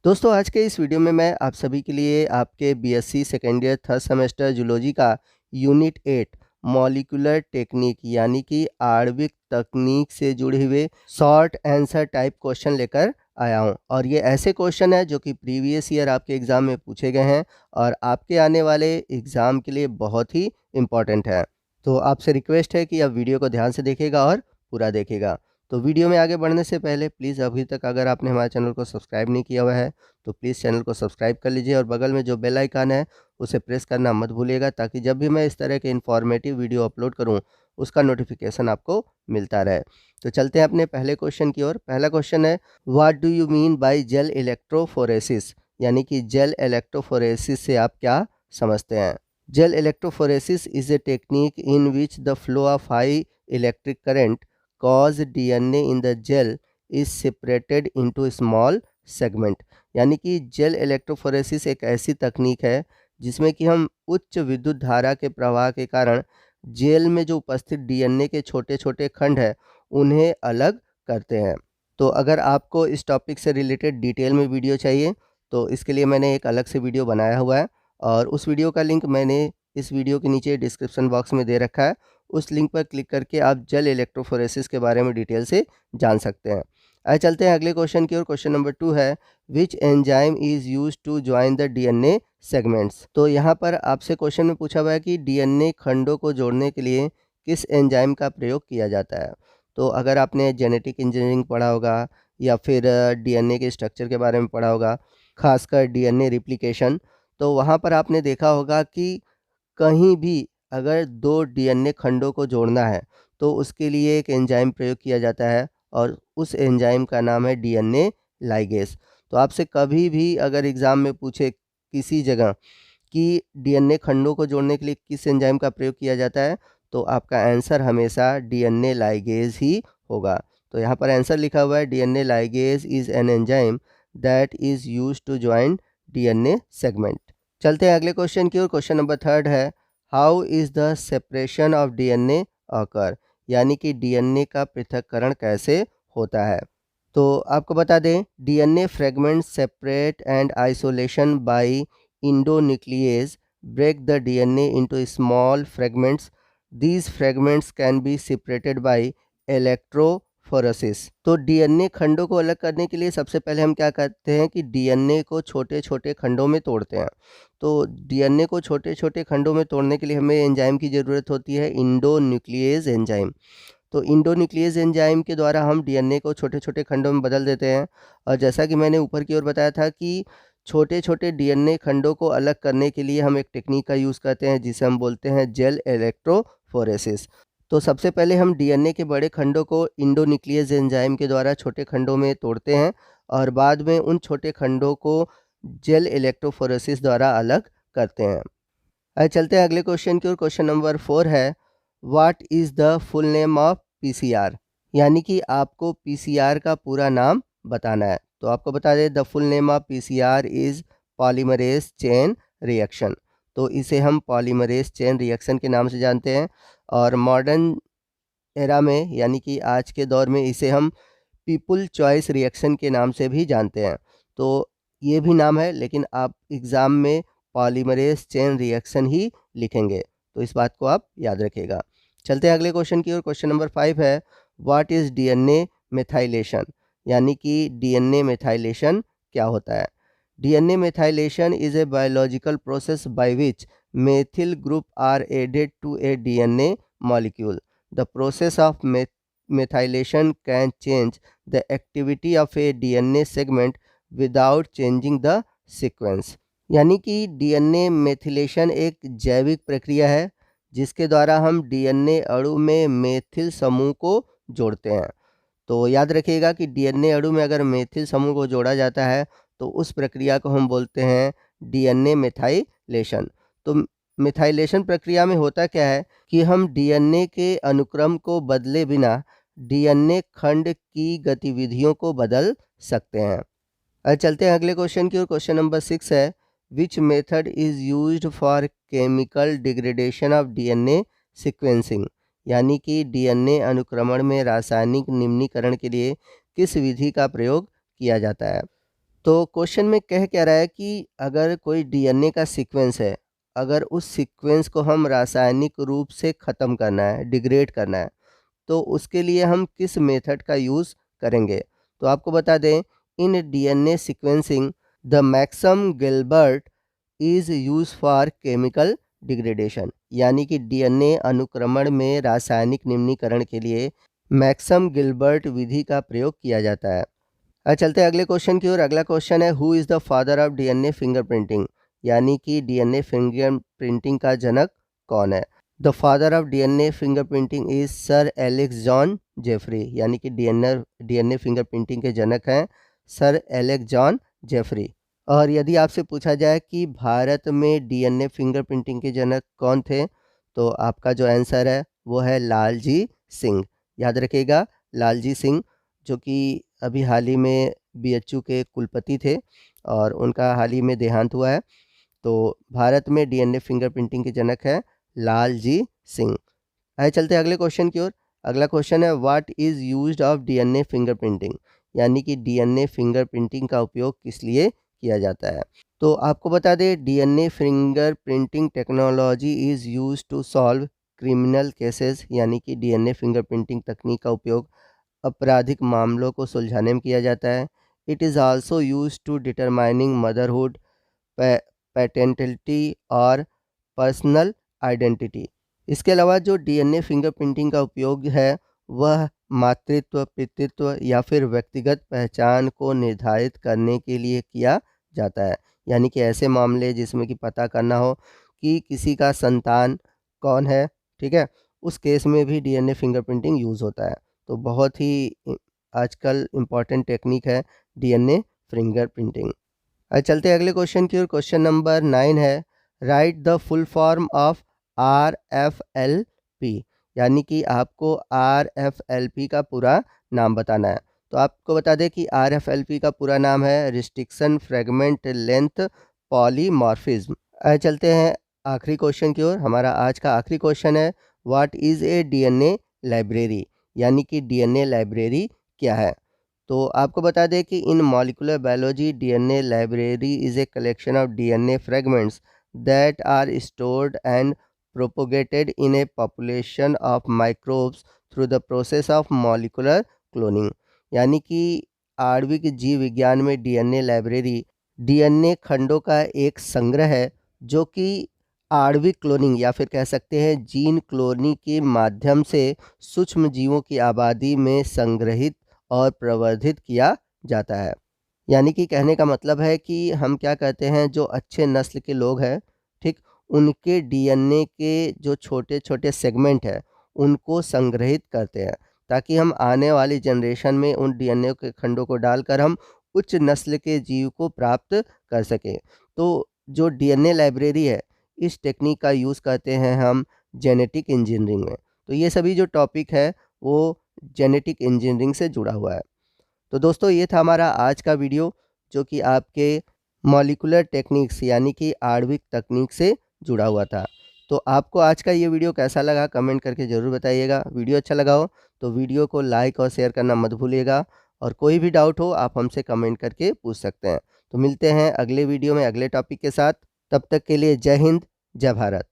दोस्तों आज के इस वीडियो में मैं आप सभी के लिए आपके BSc second year third semester zoology का यूनिट 8 मॉलिक्यूलर टेक्निक यानी कि आणविक तकनीक से जुड़े हुए शॉर्ट आंसर टाइप क्वेश्चन लेकर आया हूं। और ये ऐसे क्वेश्चन है जो कि प्रीवियस ईयर आपके एग्ज़ाम में पूछे गए हैं और आपके आने वाले एग्ज़ाम के लिए बहुत ही इम्पॉर्टेंट है। तो आपसे रिक्वेस्ट है कि आप वीडियो को ध्यान से देखिएगा और पूरा देखिएगा। तो वीडियो में आगे बढ़ने से पहले प्लीज़ अभी तक अगर आपने हमारे चैनल को सब्सक्राइब नहीं किया हुआ है तो प्लीज़ चैनल को सब्सक्राइब कर लीजिए और बगल में जो बेल आइकन है उसे प्रेस करना मत भूलिएगा, ताकि जब भी मैं इस तरह के इन्फॉर्मेटिव वीडियो अपलोड करूं उसका नोटिफिकेशन आपको मिलता रहे। तो चलते हैं अपने पहले क्वेश्चन की ओर। पहला क्वेश्चन है, what do you mean by gel electrophoresis, यानी कि जेल इलेक्ट्रोफोरेसिस से आप क्या समझते हैं। Gel electrophoresis is a technique in which the flow of high electric current cause DNA in the gel is separated into small segment। यानी कि gel electrophoresis एक ऐसी तकनीक है जिसमें कि हम उच्च विद्युत धारा के प्रवाह के कारण जेल में जो उपस्थित डीएनए के छोटे छोटे खंड है उन्हें अलग करते हैं। तो अगर आपको इस टॉपिक से रिलेटेड डिटेल में वीडियो चाहिए तो इसके लिए मैंने एक अलग से वीडियो बनाया हुआ है और उस वीडियो का लिंक मैंने इस वीडियो के नीचे डिस्क्रिप्शन बॉक्स में दे रखा है। उस लिंक पर क्लिक करके आप जेल इलेक्ट्रोफोरेसिस के बारे में डिटेल से जान सकते हैं। आइए चलते हैं अगले क्वेश्चन की ओर। क्वेश्चन नंबर 2 है, which enzyme is use to join the DNA segments. तो यहाँ पर आपसे क्वेश्चन में पूछा हुआ है कि डीएनए खंडों को जोड़ने के लिए किस एंजाइम का प्रयोग किया जाता है। तो अगर आपने जेनेटिक इंजीनियरिंग पढ़ा होगा या फिर डीएनए के स्ट्रक्चर के बारे में पढ़ा होगा, खासकर डीएनए रिप्लिकेशन, तो वहाँ पर आपने देखा होगा कि कहीं भी अगर दो डीएनए खंडों को जोड़ना है तो उसके लिए एक एंजाइम प्रयोग किया जाता है और उस एंजाइम का नाम है डीएनए लाइगेज। तो आपसे कभी भी अगर एग्ज़ाम में पूछे किसी जगह कि डीएनए खंडों को जोड़ने के लिए किस एंजाइम का प्रयोग किया जाता है तो आपका आंसर हमेशा डीएनए लाइगेज ही होगा। तो यहाँ पर आंसर लिखा हुआ है, DNA ligase is an enzyme that is use to join DNA segment. चलते हैं अगले क्वेश्चन की ओर। क्वेश्चन नंबर 3 है, how is the separation of DNA occur, यानी कि डीएनए का पृथक्करण कैसे होता है। तो आपको बता दें, DNA fragment separate and isolation by endonuclease break the DNA into small fragments. These fragments can be separated by electrophoresis. तो डीएनए खंडों को अलग करने के लिए सबसे पहले हम क्या करते हैं कि डीएनए को छोटे छोटे खंडों में तोड़ते हैं। तो डीएनए को छोटे छोटे खंडों में तोड़ने के लिए हमें एंजाइम की ज़रूरत होती है, इंडोन्यूक्लियेज एंजाइम। तो इंडोन्यूक्लियेज एंजाइम के द्वारा हम डीएनए को छोटे छोटे खंडों में बदल देते हैं। और जैसा कि मैंने ऊपर की ओर बताया था कि छोटे छोटे डीएनए खंडों को अलग करने के लिए हम एक टेक्निक का यूज़ करते हैं जिसे हम बोलते हैं जेल इलेक्ट्रोफोरेसिस। तो सबसे पहले हम डीएनए के बड़े खंडों को इंडोन्यूक्लियेज एंजाइम के द्वारा छोटे खंडों में तोड़ते हैं और बाद में उन छोटे खंडों को जेल इलेक्ट्रोफोरेसिस द्वारा अलग करते हैं। आइए चलते हैं अगले क्वेश्चन की ओर। क्वेश्चन नंबर 4 है, what is the full name of PCR, यानी कि आपको पीसीआर का पूरा नाम बताना है। तो आपको बता दें, the full name of PCR is polymerase chain reaction. तो इसे हम पॉलीमरेज चेन रिएक्शन के नाम से जानते हैं और मॉडर्न एरा में यानी कि आज के दौर में इसे हम पीपल चॉइस रिएक्शन के नाम से भी जानते हैं। तो ये भी नाम है लेकिन आप एग्ज़ाम में पॉलीमरेज चेन रिएक्शन ही लिखेंगे, तो इस बात को आप याद रखिएगा। चलते हैं अगले क्वेश्चन की ओर। क्वेश्चन नंबर 5 है, व्हाट इज़ डीएनए मेथाइलेशन, यानी कि डीएनए मेथाइलेशन क्या होता है। DNA methylation is a biological process by which methyl group are added to a DNA molecule. The process of methylation can change the activity of a DNA segment without changing the sequence। यानी कि DNA methylation एक जैविक प्रक्रिया है जिसके द्वारा हम DNA अणु में मेथिल समूह को जोड़ते हैं। तो याद रखिएगा कि डीएनए अणु में अगर मेथिल समूह को जोड़ा जाता है तो उस प्रक्रिया को हम बोलते हैं डीएनए मेथाइलेशन। तो मिथाइलेशन प्रक्रिया में होता क्या है कि हम डीएनए के अनुक्रम को बदले बिना डीएनए खंड की गतिविधियों को बदल सकते हैं। अब चलते हैं अगले क्वेश्चन की ओर। क्वेश्चन नंबर 6 है, which method is used for chemical degradation of DNA sequencing, यानी कि डीएनए अनुक्रमण में रासायनिक निम्नीकरण के लिए किस विधि का प्रयोग किया जाता है। तो क्वेश्चन में कह क्या रहा है कि अगर कोई डीएनए का सीक्वेंस है, अगर उस सीक्वेंस को हम रासायनिक रूप से ख़त्म करना है, डिग्रेड करना है, तो उसके लिए हम किस मेथड का यूज़ करेंगे? तो आपको बता दें, in DNA sequencing the Maxam Gilbert is use for chemical degradation, यानी कि डीएनए अनुक्रमण में रासायनिक निम्नीकरण के लिए मैक्सम गिलबर्ट विधि का प्रयोग किया जाता है। चलते हैं अगले क्वेश्चन की ओर। अगला क्वेश्चन है, who is the father of DNA fingerprinting, यानी कि डीएनए फिंगरप्रिंटिंग का जनक कौन है? The father of DNA fingerprinting is sir Alex John Jeffrey, यानी कि डीएनए फिंगरप्रिंटिंग के जनक हैं सर एलेक्स जॉन जेफरी। और यदि आपसे पूछा जाए कि भारत में डीएनए फिंगरप्रिंटिंग के जनक कौन थे, तो आपका जो आंसर है वो है लालजी सिंह। याद रखिएगा, लालजी सिंह, जो कि अभी हाल ही में बीएचयू के कुलपति थे और उनका हाल ही में देहांत हुआ है। तो भारत में डीएनए फिंगरप्रिंटिंग के जनक हैं लालजी सिंह। आइए चलते हैं अगले क्वेश्चन की ओर। अगला क्वेश्चन है, what is used of DNA fingerprinting, यानी कि डीएनए फिंगरप्रिंटिंग का उपयोग किस लिए किया जाता है? तो आपको बता दें, DNA fingerprinting technology is used to solve criminal cases, यानी कि डीएनए फिंगरप्रिंटिंग तकनीक का उपयोग आपराधिक मामलों को सुलझाने में किया जाता है। It is also used to determining motherhood, paternity और पर्सनल आइडेंटिटी। इसके अलावा जो डीएनए फिंगरप्रिंटिंग का उपयोग है, वह मातृत्व, पितृत्व या फिर व्यक्तिगत पहचान को निर्धारित करने के लिए किया जाता है। यानी कि ऐसे मामले जिसमें कि पता करना हो कि किसी का संतान कौन है, ठीक है? उस केस में भी डीएनए फिंगरप्रिंटिंग यूज़ होता है। तो बहुत ही आजकल इम्पॉर्टेंट टेक्निक है डीएनए फिंगरप्रिंटिंग। चलते हैं अगले क्वेश्चन की ओर। क्वेश्चन नंबर 9 है, right the full form of RFLP, यानी कि आपको RFLP का पूरा नाम बताना है। तो आपको बता दें कि RFLP का पूरा नाम है रिस्ट्रिक्शन फ्रेगमेंट लेंथ पॉलीमॉर्फिज्म। चलते हैं आखिरी क्वेश्चन की ओर। हमारा आज का आखिरी क्वेश्चन है, what is a DNA library, यानी कि डीएनए लाइब्रेरी क्या है? तो आपको बता दें कि in molecular biology, DNA library is a collection of DNA fragments that are stored and propagated in a population of microbes through the process of molecular cloning, यानी कि आणविक जीव विज्ञान में डीएनए लाइब्रेरी डीएनए खंडों का एक संग्रह है, जो कि आणविक क्लोनिंग या फिर कह सकते हैं जीन क्लोनिंग के माध्यम से सूक्ष्म जीवों की आबादी में संग्रहित और प्रवर्धित किया जाता है। यानी कि कहने का मतलब है कि हम क्या कहते हैं, जो अच्छे नस्ल के लोग हैं, ठीक, उनके डीएनए के जो छोटे-छोटे सेगमेंट हैं, उनको संग्रहित करते हैं, ताकि हम आने वाली जनरेशन में उन डीएनए के खंडों को डालकर हम उच्च नस्ल के जीव को प्राप्त कर सकें। तो जो डीएनए लाइब्रेरी है, इस टेक्निक का यूज़ करते हैं हम जेनेटिक इंजीनियरिंग में। तो ये सभी जो टॉपिक है, वो जेनेटिक इंजीनियरिंग से जुड़ा हुआ है। तो दोस्तों, ये था हमारा आज का वीडियो, जो कि आपके मॉलिक्यूलर टेक्निक्स यानी कि आणविक तकनीक से जुड़ा हुआ था। तो आपको आज का ये वीडियो कैसा लगा, कमेंट करके ज़रूर बताइएगा। वीडियो अच्छा लगा हो तो वीडियो को लाइक और शेयर करना मत भूलिएगा, और कोई भी डाउट हो आप हमसे कमेंट करके पूछ सकते हैं। तो मिलते हैं अगले वीडियो में अगले टॉपिक के साथ। तब तक के लिए जय हिंद, जय भारत।